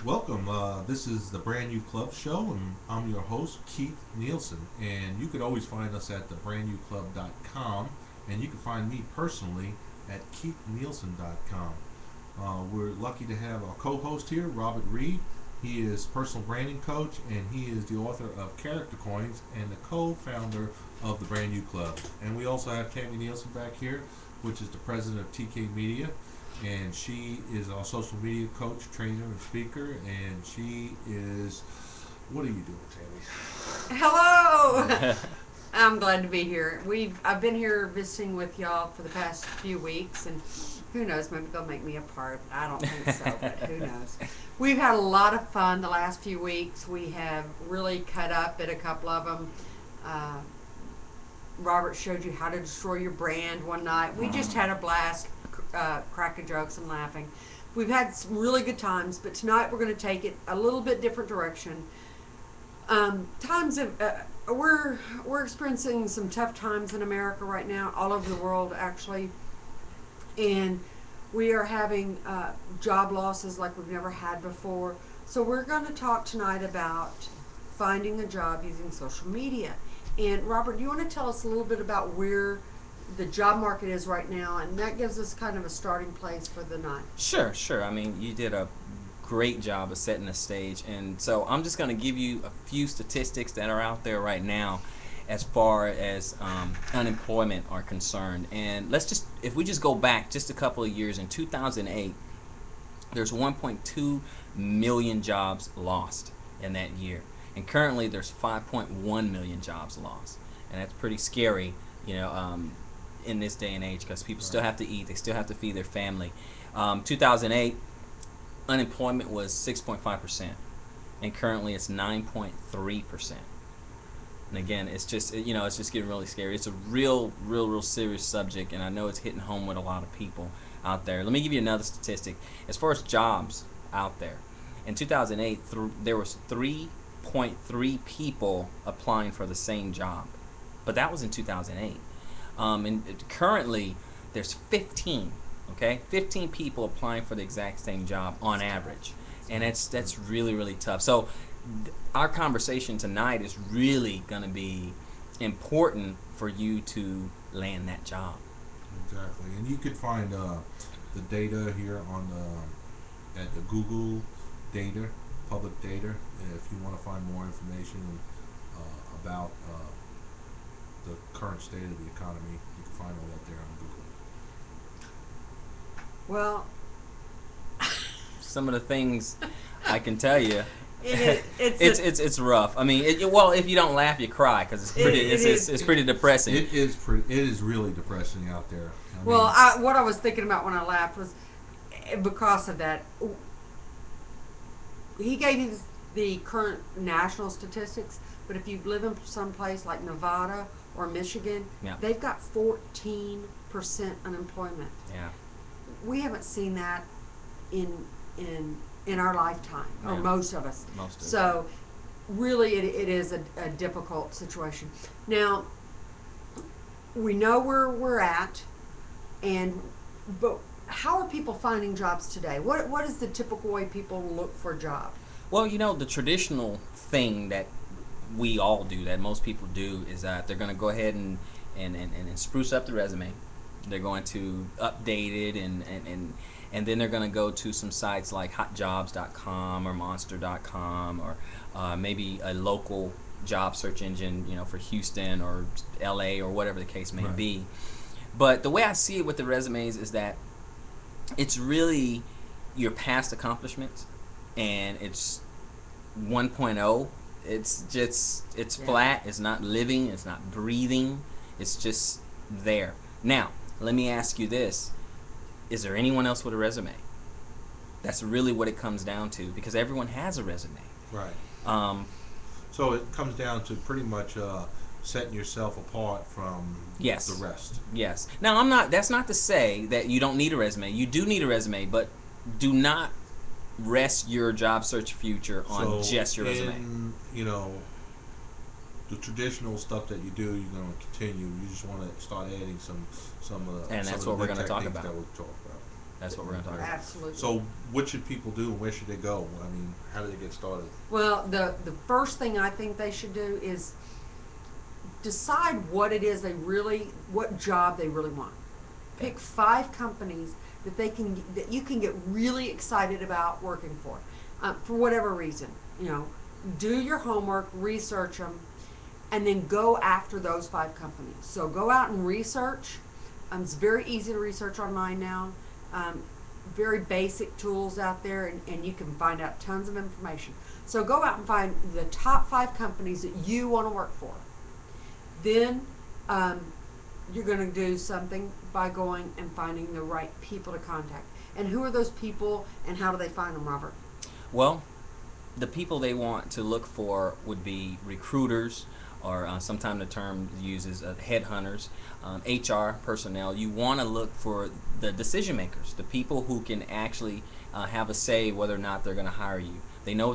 Welcome. This is the Brand New Club Show, and I'm your host, Keith Nielsen. And you could always find us at thebrandnewclub.com, and you can find me personally at keithnielsen.com. We're lucky to have our co-host here, Robert Reed. He is personal branding coach, and he is the author of Character Coins and the co-founder of the Brand New Club. And we also have Tammy Nielsen back here, which is the president of TK Media, and she is our social media coach, trainer, and speaker. And she is, what are you doing, Tammy? Hello. I'm glad to be here. I've been here visiting with y'all for the past few weeks, and who knows, maybe they'll make me a part. I don't think so, but who knows. We've had a lot of fun the last few weeks. We have really cut up at a couple of them. Robert showed you how to destroy your brand one night. We just had a blast, cracking jokes and laughing. We've had some really good times, but tonight we're going to take it a little bit different direction. We're experiencing some tough times in America right now, all over the world actually, and we are having job losses like we've never had before. So we're going to talk tonight about finding a job using social media. And Robert, do you want to tell us a little bit about where the job market is right now, and that gives us kind of a starting place for the night? Sure. I mean, you did a great job of setting the stage, and so I'm just going to give you a few statistics that are out there right now as far as unemployment are concerned. And if we just go back just a couple of years, in 2008 there's 1.2 million jobs lost in that year, and currently there's 5.1 million jobs lost, and that's pretty scary, in this day and age, because people still have to eat, they still have to feed their family. 2008 unemployment was 6.5%, and currently it's 9.3%. And again, it's just getting really scary. It's a real serious subject, and I know it's hitting home with a lot of people out there. Let me give you another statistic. As far as jobs out there, in 2008, there was 3.3 people applying for the same job, but that was in 2008. And currently, there's 15 people applying for the exact same job on average, and that's really tough. So our conversation tonight is really going to be important for you to land that job. Exactly. And you could find the data here on at the Google data, public data. If you want to find more information about the current state of the economy, you can find all that there on Google. Well, Some of the things I can tell you, it's rough. I mean, if you don't laugh, you cry, because it's pretty depressing. It is really depressing out there. what I was thinking about when I laughed was because of that. He gave you the current national statistics, but if you live in some place like Nevada or Michigan, Yeah. they've got 14% unemployment. Yeah. We haven't seen that in our lifetime, or Yeah. most of us. Most of it. So really it is a difficult situation. Now, we know where we're at, but how are people finding jobs today? What is the typical way people look for a job? Well, the traditional thing that we all do, that most people do, is that they're going to go ahead and spruce up the resume. They're going to update it, and then they're going to go to some sites like hotjobs.com or monster.com, or maybe a local job search engine, for Houston or LA or whatever the case may Right. be. But the way I see it with the resumes is that it's really your past accomplishments, and it's 1.0. It's Yeah. flat. It's not living. It's not breathing. It's just there. Now, let me ask you this: is there anyone else with a resume? That's really what it comes down to, because everyone has a resume. Right. So it comes down to pretty much setting yourself apart from Yes. the rest. Yes. Now, that's not to say that you don't need a resume. You do need a resume, but do not rest your job search future on just your resume. The traditional stuff that you do, you're going to continue. You just want to start adding some And that's of what the we're going to talk techniques about. that we'll talk about. That's what we're going to talk about. Absolutely. So, what should people do and where should they go? I mean, how do they get started? Well, the first thing I think they should do is decide what it is what job they really want. Pick 5 companies that you can get really excited about working for whatever reason. You know, do your homework, research them, and then go after those 5 companies. So go out and research. It's very easy to research online now. Very basic tools out there, and you can find out tons of information. So go out and find the top 5 companies that you want to work for. Then you're going to do something by going and finding the right people to contact. And who are those people, and how do they find them, Robert? Well, the people they want to look for would be recruiters, or sometimes the term uses headhunters, HR personnel. You want to look for the decision makers, the people who can actually have a say whether or not they're going to hire you. They know what they're